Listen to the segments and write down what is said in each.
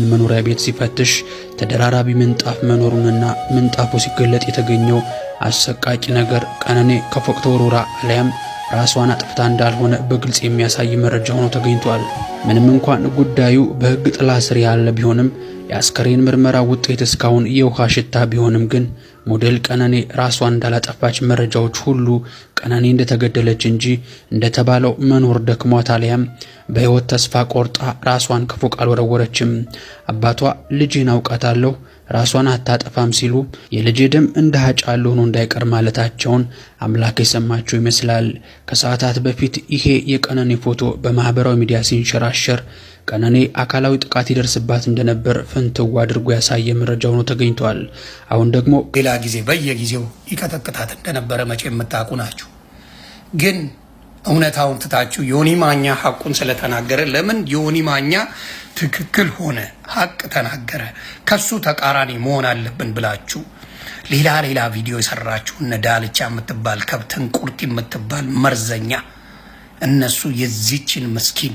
የቀነኒን መኖሪያ ቤት ሲፈትሽ ተደራራቢ ምንጣፍ መኖሩንና ምንጣፉ ሲገለጥ የተገኘው አሰቃቂ ነገር ቀነኒ ከፎቅ ተወርውራ አሊያም ራሷን አጥፍታ እንዳልሆነ በግልጽ የሚያሳይ መረጃ ሆኖ ተገኝቷል። ምንም እንኳን ጉዳዩ በሕግ ጥላ ስር ያለ ቢሆንም የአስከሬን ምርመራ ውጤት እስካሁን የውሃ ሽታ ቢሆንም ግን ሞዴል ቀነኒ ራሷን እንዳላጠፋች መረጃዎች ሁሉ ቀነኒ እንደተገደለች እንጂ እንደተባለው መኖር ደክሟት አሊያም በሕይወት ተስፋ ቆርጣ ራሷን ከፎቅ አልወረወረችም። አባቷ ልጄን አውቃታለሁ ራሷን አታጠፋም ሲሉ የልጄ ደም እንደ ሀጫሉ ሆኖ እንዳይቀር ማለታቸውን አምላክ የሰማቸው ይመስላል። ከሰዓታት በፊት ይሄ የቀነኒ ፎቶ በማህበራዊ ሚዲያ ሲንሸራሸር ቀነኒ አካላዊ ጥቃት ይደርስባት እንደነበር ፍንትው አድርጎ ያሳየ መረጃ ሆኖ ተገኝቷል። አሁን ደግሞ ሌላ ጊዜ በየጊዜው ይቀጠቅጣት እንደነበረ መቼ የምታውቁ ናችሁ። ግን እውነታውን ትታችሁ ዮኒ ማኛ ሐቁን ስለተናገረ ለምን ዮኒ ማኛ ትክክል ሆነ ሐቅ ተናገረ ከሱ ተቃራኒ መሆን አለብን ብላችሁ ሌላ ቪዲዮ የሰራችሁ እነ ዳልቻ የምትባል ከብትን ቁርጥ የምትባል መርዘኛ እነሱ የዚችን ምስኪን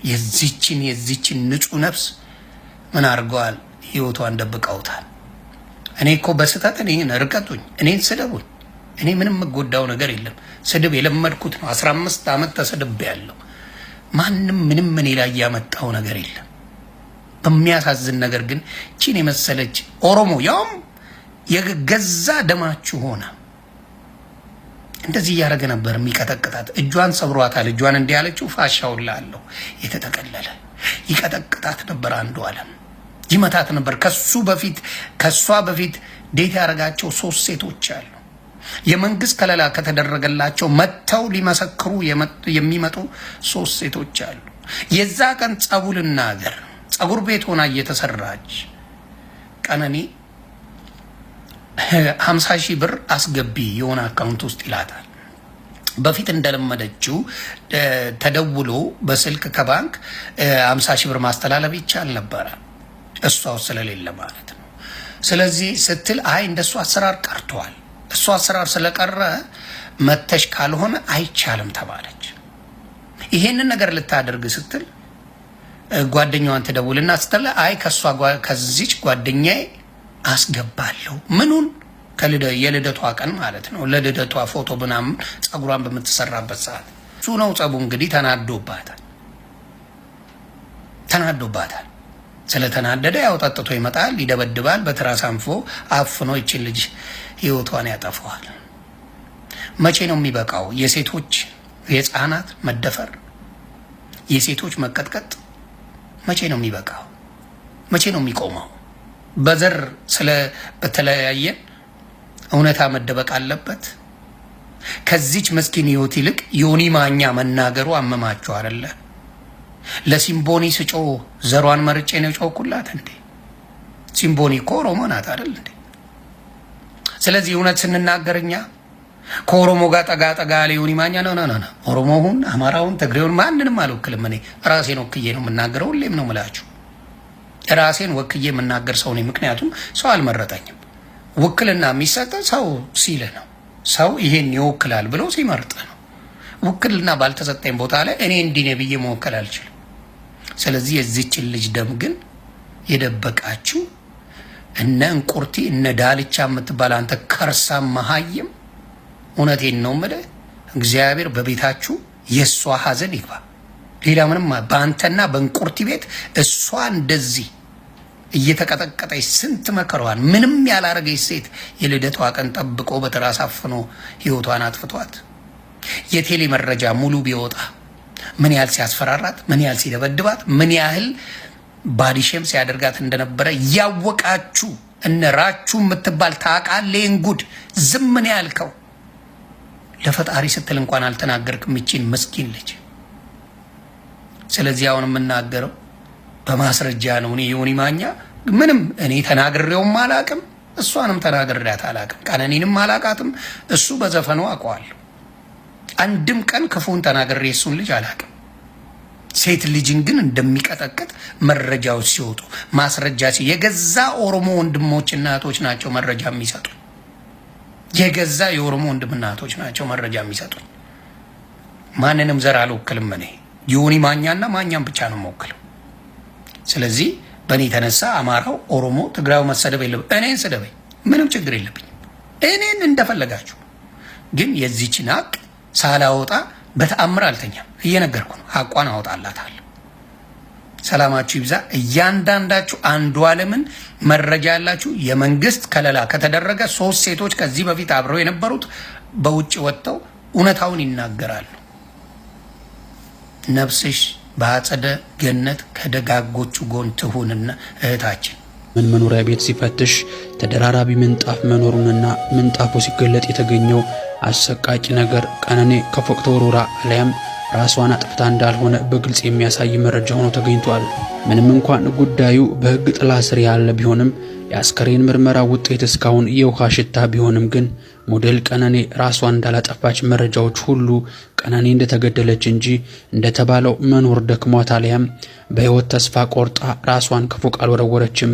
የዚችን ንጹህ ነፍስ ምን አድርገዋል? ህይወቷን ደብቀውታል። እኔ እኮ በስተት እኔን ርቀቱኝ፣ እኔን ስደቡኝ፣ እኔ ምንም የምጎዳው ነገር የለም። ስድብ የለመድኩት ነው። 15 ዓመት ተሰድቤ ያለው ማንም ምንም እኔ ላይ ያመጣው ነገር የለም። በሚያሳዝን ነገር ግን ቺን የመሰለች ኦሮሞ ያውም የገዛ ደማችሁ ሆነ እንደዚህ ያረገ ነበር የሚቀጠቅጣት። እጇን ሰብሯታል። እጇን እንዲያለችው ፋሻውላለሁ የተጠቀለለ ይቀጠቅጣት ነበር። አንዱ ዓለም ይመታት ነበር። ከሷ በፊት ዴት ያረጋቸው 3 ሴቶች አሉ። የመንግስት ከለላ ከተደረገላቸው መተው ሊመሰክሩ የሚመጡ 3 ሴቶች አሉ። የዛ ቀን ጸጉር ቤት ሆና እየተሰራች ቀነኒ 50,000 ብር አስገቢ የሆነ አካውንት ውስጥ ይላታል። በፊት እንደለመደችው ተደውሎ በስልክ ከባንክ 50,000 ብር ማስተላለፍ ይቻል ነበረ፣ እሷው ስለሌለ ማለት ነው። ስለዚህ ስትል አይ እንደሱ አሰራር ቀርቷል፣ እሱ አሰራር ስለቀረ መተሽ ካልሆነ አይቻልም ተባለች። ይሄንን ነገር ልታደርግ ስትል ጓደኛዋን ተደውልና ስትል አይ ከዚች ጓደኛዬ አስገባለሁ ምኑን የልደቷ ቀን ማለት ነው። ለልደቷ ፎቶ ምናምን ጸጉሯን በምትሰራበት ሰዓት እሱ ነው ጸቡ። እንግዲህ ተናዶባታል። ስለተናደደ ያው ጠጥቶ ይመጣል፣ ይደበድባል፣ በትራስ አንፎ አፍኖ ይችን ልጅ ህይወቷን ያጠፋዋል። መቼ ነው የሚበቃው? የሴቶች የህፃናት መደፈር፣ የሴቶች መቀጥቀጥ መቼ ነው የሚበቃው? መቼ ነው የሚቆመው? በዘር በተለያየን እውነታ መደበቅ አለበት? ከዚች መስኪን ህይወት ይልቅ ዮኒ ማኛ መናገሩ አመማቸው አይደለ? ለሲምቦኒ ስጮ ዘሯን መርጬ ነው ጮኩላት እንዴ? ሲምቦኒ እኮ ኦሮሞ ናት አይደል እንዴ? ስለዚህ እውነት ስንናገርኛ ከኦሮሞ ጋር ጠጋ ያለ ዮኒ ማኛ ነው። ኦሮሞውን፣ አማራውን፣ ትግሬውን ማንንም አልወክልም። እኔ ራሴን ወክዬ ነው የምናገረው። ሁሌም ነው የምላችሁ ራሴን ወክዬ የምናገር ሰው ነኝ። ምክንያቱም ሰው አልመረጠኝም። ውክልና የሚሰጠው ሰው ሲል ነው። ሰው ይሄን ይወክላል ብሎ ሲመርጥ ነው። ውክልና ባልተሰጠኝ ቦታ ላይ እኔ እንዲህ ነኝ ብዬ መወከል አልችልም። ስለዚህ የዚችን ልጅ ደም ግን የደበቃችሁ እነ እንቁርቲ እነ ዳልቻ የምትባል አንተ ከርሳ መሀይም፣ እውነቴን ነው የምልህ እግዚአብሔር በቤታችሁ የእሷ ሀዘን ይግባ። ሌላ ምንም በአንተና በእንቁርቲ ቤት እሷ እንደዚህ እየተቀጠቀጠች ስንት መከሯን ምንም ያላረገች ሴት የልደቷ ቀን ጠብቆ በትራስ አፍኖ ህይወቷን አጥፍቷት የቴሌ መረጃ ሙሉ ቢወጣ ምን ያህል ሲያስፈራራት፣ ምን ያህል ሲደበድባት፣ ምን ያህል ባዲሼም ሲያደርጋት እንደነበረ ያወቃችሁ እነራችሁ የምትባል ታውቃለህ። ጉድ ዝም ምን ያልከው ለፈጣሪ ስትል እንኳን አልተናገርክም ይቺን ምስኪን ልጅ። ስለዚህ አሁን የምናገረው በማስረጃ ነው። እኔ ዮኒ ማኛ ምንም እኔ ተናግሬውም አላቅም፣ እሷንም ተናግሬያት አላቅም፣ ቀነኒንም አላቃትም። እሱ በዘፈኑ አውቀዋለሁ። አንድም ቀን ክፉን ተናግሬ እሱን ልጅ አላቅም። ሴት ልጅን ግን እንደሚቀጠቅጥ መረጃዎች ሲወጡ ማስረጃ የገዛ ኦሮሞ ወንድሞችና እህቶች ናቸው መረጃ የሚሰጡ። የገዛ የኦሮሞ ወንድምና እህቶች ናቸው መረጃ የሚሰጡ። ማንንም ዘር አልወክልም። እኔ ዮኒ ማኛና ማኛም ብቻ ነው የምወክለው። ስለዚህ በእኔ የተነሳ አማራው፣ ኦሮሞ፣ ትግራዩ መሰደብ የለብኝ። እኔን ስደበኝ፣ ምንም ችግር የለብኝም። እኔን እንደፈለጋችሁ። ግን የዚችን ሀቅ ሳላወጣ በተአምር አልተኛም። እየነገርኩ ነው። ሀቋን አወጣላታለሁ። ሰላማችሁ ይብዛ። እያንዳንዳችሁ አንዱዓለምን መረጃ ያላችሁ የመንግስት ከለላ ከተደረገ 3 ሴቶች ከዚህ በፊት አብረው የነበሩት በውጭ ወጥተው እውነታውን ይናገራሉ። ነፍስሽ በአጸደ ገነት ከደጋጎቹ ጎን ትሁንና እህታችን መኖሪያ ቤት ሲፈትሽ ተደራራቢ ምንጣፍ መኖሩንና ምንጣፉ ሲገለጥ የተገኘው አሰቃቂ ነገር ቀነኔ ከፎቅ ተወርውራ አሊያም ራሷን አጥፍታ እንዳልሆነ በግልጽ የሚያሳይ መረጃ ሆኖ ተገኝቷል። ምንም እንኳን ጉዳዩ በሕግ ጥላ ስር ያለ ቢሆንም የአስከሬን ምርመራ ውጤት እስካሁን የውሃ ሽታ ቢሆንም ግን ሞዴል ቀነኔ ራሷን እንዳላጠፋች መረጃዎች ሁሉ ቀነኔ እንደተገደለች እንጂ እንደተባለው መኖር ደክሟት አሊያም በሕይወት ተስፋ ቆርጣ ራሷን ከፎቅ አልወረወረችም።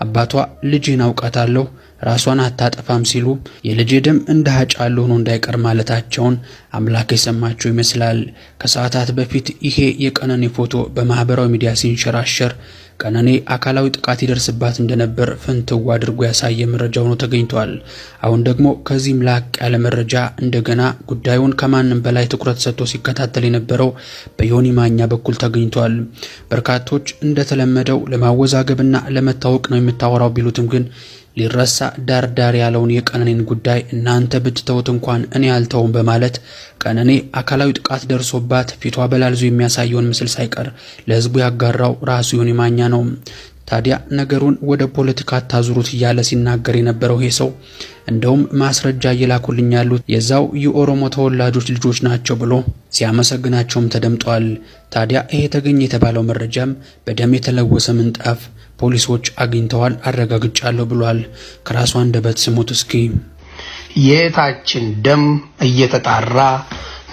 አባቷ ልጄን አውቃታለሁ ራሷን አታጠፋም ሲሉ የልጄ ደም እንደ ሀጫሉ ሆኖ እንዳይቀር ማለታቸውን አምላክ የሰማቸው ይመስላል። ከሰዓታት በፊት ይሄ የቀነኔ ፎቶ በማህበራዊ ሚዲያ ሲንሸራሸር ቀነኔ አካላዊ ጥቃት ይደርስባት እንደነበር ፍንትው አድርጎ ያሳየ መረጃ ሆኖ ተገኝቷል። አሁን ደግሞ ከዚህም ላቅ ያለ መረጃ እንደገና ጉዳዩን ከማንም በላይ ትኩረት ሰጥቶ ሲከታተል የነበረው በዮኒ ማኛ በኩል ተገኝቷል። በርካቶች እንደተለመደው ለማወዛገብና ለመታወቅ ነው የምታወራው ቢሉትም ግን ሊረሳ ዳርዳር ያለውን የቀነኔን ጉዳይ እናንተ ብትተውት እንኳን እኔ አልተውም በማለት ቀነኔ አካላዊ ጥቃት ደርሶባት ፊቷ በላልዞ የሚያሳየውን ምስል ሳይቀር ለህዝቡ ያጋራው ራሱ ዮኒ ማኛ ነው። ታዲያ ነገሩን ወደ ፖለቲካ አታዙሩት እያለ ሲናገር የነበረው ይሄ ሰው እንደውም ማስረጃ እየላኩልኝ ያሉት የዛው የኦሮሞ ተወላጆች ልጆች ናቸው ብሎ ሲያመሰግናቸውም ተደምጧል። ታዲያ ይሄ ተገኘ የተባለው መረጃም በደም የተለወሰ ምንጣፍ ፖሊሶች አግኝተዋል አረጋግጫለሁ ብሏል። ከራሱ አንደበት ስሙት እስኪ። የታችን ደም እየተጣራ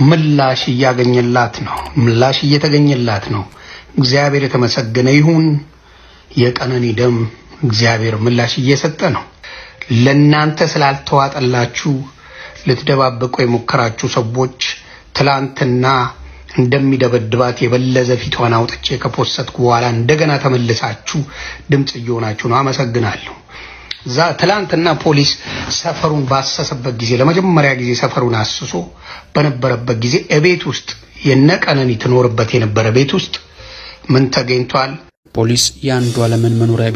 ምላሽ እየተገኘላት ነው። እግዚአብሔር የተመሰገነ ይሁን። የቀነኒ ደም እግዚአብሔር ምላሽ እየሰጠ ነው። ለናንተ ስላልተዋጠላችሁ ልትደባበቁ የሞከራችሁ ሰዎች ትላንትና እንደሚደበድባት የበለዘ ፊቷን አውጥቼ ከፖስተትኩ በኋላ እንደገና ተመልሳችሁ ድምጽ እየሆናችሁ ነው። አመሰግናለሁ። ትላንትና ፖሊስ ሰፈሩን ባሰሰበት ጊዜ ለመጀመሪያ ጊዜ ሰፈሩን አስሶ በነበረበት ጊዜ እቤት ውስጥ የነቀነኒ ትኖርበት የነበረ ቤት ውስጥ ምን ተገኝቷል? ፖሊስ የአንዱዓለምን መኖሪያ